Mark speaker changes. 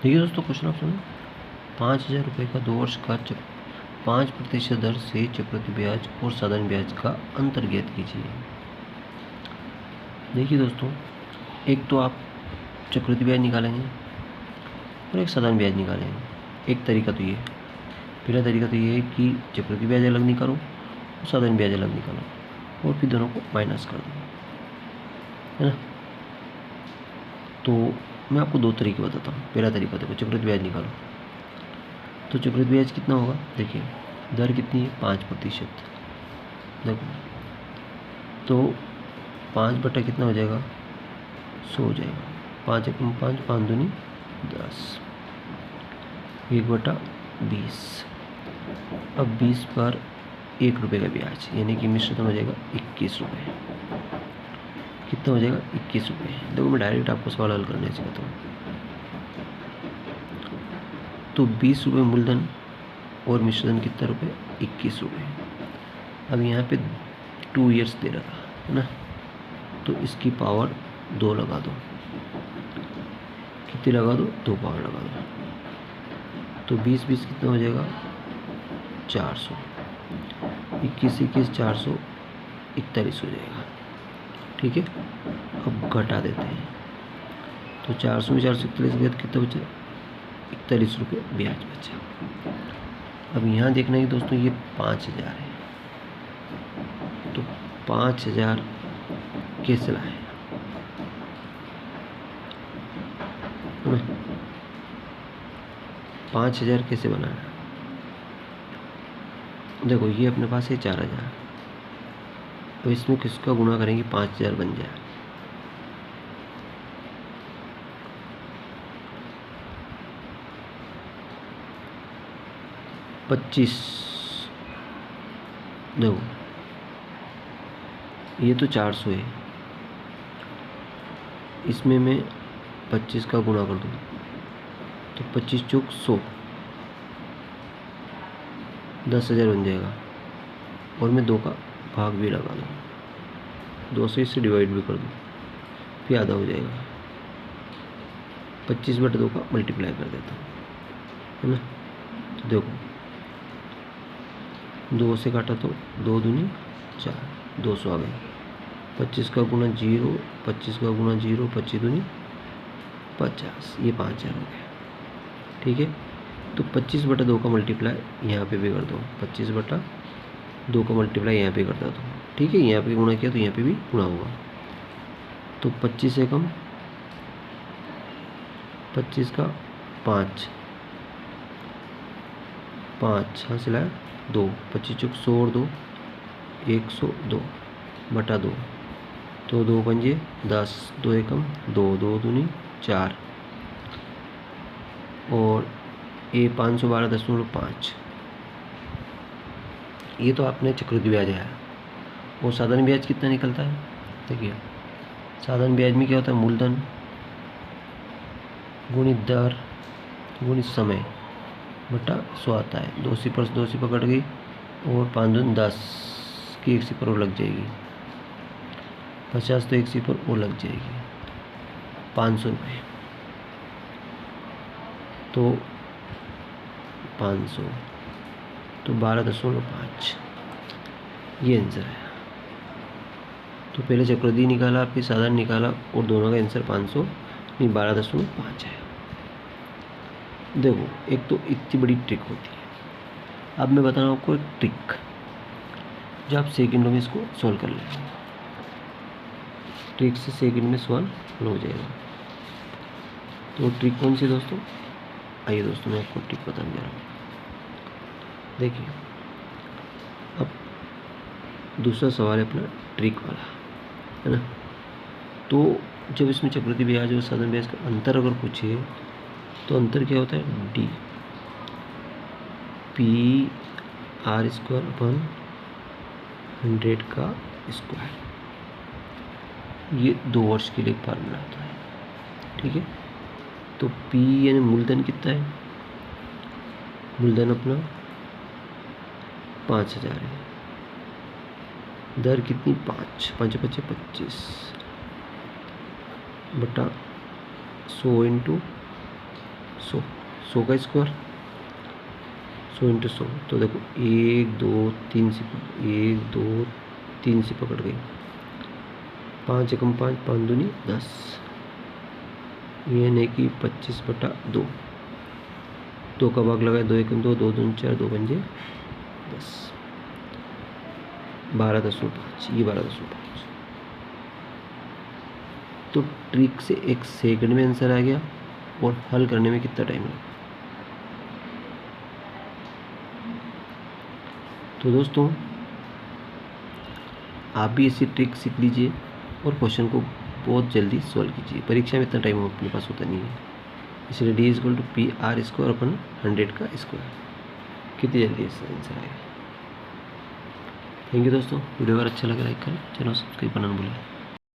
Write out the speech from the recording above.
Speaker 1: देखिए दोस्तों, question option 5,000 रुपये का 2 वर्ष का 5% दर से चक्रवृद्धि ब्याज और साधारण ब्याज का अंतर ज्ञात कीजिए। देखिए दोस्तों, एक तो आप चक्रवृद्धि ब्याज निकालेंगे और एक साधारण ब्याज निकालेंगे। एक तरीका तो ये है। पहला तरीका तो ये है कि चक्रवृद्धि ब्याज अलग निकालो और साधारण ब्याज अलग निकालो और फिर दोनों को माइनस कर दो, है ना। तो मैं आपको दो तरीके बताता हूँ। पहला तरीका देखो, चक्रवृद्धि ब्याज निकालो। तो चक्रवृद्धि ब्याज कितना होगा, देखिए दर कितनी है, 5%। देखो तो 5 बटा कितना हो जाएगा, 100 हो जाएगा। 5 एकम 5, 5 दूनी 10, 1/20। अब 20 पर 1 रुपये का ब्याज, यानी कि मिश्रण हो जाएगा 21 रुपये। कितना हो जाएगा, 21 रुपये। देखो मैं डायरेक्ट आपको सवाल हल करने सिखाता हूँ। तो 20 रुपये मूलधन और मिश्रण कितना रुपये, 21 रुपये। अब यहाँ पे 2 ईयर्स दे रखा है ना, तो इसकी पावर 2 लगा दो। कितनी लगा दो, 2 पावर लगा दो। तो 20 20 कितना हो जाएगा, 400। 21 21 400, 41 हो जाएगा। ठीक है, अब घटा देते हैं। तो 400 में 441 गया तो कितना बचा, 41 रुपये ब्याज बचा। अब यहाँ देखना है दोस्तों, ये 5,000 है, तो 5,000 कैसे लाए, 5,000 कैसे बनाया। देखो ये अपने पास है 4,000, तो इसमें किसका गुणा करेंगे, 5,000 बन जाए। पच्चीस, देखो ये तो 400 है, इसमें मैं 25 का गुणा कर दूँ तो 25 चौक 100, 10,000 बन जाएगा। और मैं 2 का भाग भी लगा दूँ, 2 से इससे डिवाइड भी कर दूँ, फिर आधा हो जाएगा। 25/2 का मल्टीप्लाई कर देता हूँ, है ना। तो देखो 2 से काटा तो 2 दूनी 4, 200 आ गए। 25 का गुना 0, 25 का गुना 0, 25 दूनी 50, ये 5,000 हो गया। ठीक है, तो 25/2 का मल्टीप्लाई यहाँ पे भी कर दो, 25/2 का मल्टीप्लाई यहाँ पे कर दो। ठीक है, यहाँ पे गुणा किया तो यहाँ पे भी गुणा होगा। तो 25 से कम 25 का 5, 5 यहाँ से लाया 2, 25 चौक 100 और 2, 102/2, तो 2 पंजे 10, 2 एकम 2, 2 दूनी 4, और ये 512.5। ये तो आपने चक्रवृद्धि ब्याज आया। और साधारण ब्याज कितना निकलता है, देखिए साधारण ब्याज में क्या होता है, मूलधन गुणित दर गुणित समय बटा 100 आता है। 2 सिफर 2 सिफर कट गई और 5 दूनी 10 की 1 सिफर और लग जाएगी, 50 तो 1 सिफर और लग जाएगी, 500 रुपये। तो 500 तो 12.5, ये आंसर है। तो पहले चक्रवृद्धि निकाला, फिर साधारण निकाला, और दोनों का आंसर 500 नहीं 12.5 है। देखो एक तो इतनी बड़ी ट्रिक होती है। अब मैं बता रहा हूँ आपको एक ट्रिक, जो आप सेकंडों में इसको सॉल्व कर लेंगे। ट्रिक से सेकंड में सॉल्व हो जाएगा। तो ट्रिक कौन सी दोस्तों, आइए दोस्तों मैं आपको ट्रिक बताने जा रहा हूँ। देखिए अब दूसरा सवाल है अपना ट्रिक वाला, है ना। तो जब इसमें चक्रवृद्धि ब्याज और साधारण ब्याज का अंतर अगर पूछे तो अंतर क्या होता है, D P R square upon 100 का स्क्वायर। ये 2 वर्ष के लिए फार्मूला होता है। ठीक है, तो पी यानी मूलधन कितना है, मूलधन अपना 5,000 है, दर कितनी 5, 5 5 25 बटा 100 × 100 का स्क्वायर 100 इंटू 100, तो देखो 1 2 3 से 1 2 3 से पकड़ गई, 5 एकम 5, 5 दूनी 10, यानी कि 25/2। 2 का भाग लगाए, 2 एकम 2, 2 दूनी 4, 2 पंजे 10, 12.5, ये 12.5। तो ट्रिक से 1 सेकंड में आंसर आ गया, और हल करने में कितना टाइम लगा। तो दोस्तों आप भी ऐसी ट्रिक सीख लीजिए और क्वेश्चन को बहुत जल्दी सॉल्व कीजिए। परीक्षा में इतना टाइम अपने पास होता नहीं है, इसलिए D = PR² अपन 100 का स्क्वायर, कितनी जल्दी इसका आंसर आएगा। थैंक यू दोस्तों, वीडियो अगर अच्छा लगा लाइक करें, चैनल सब्सक्राइब करना ना भूलें।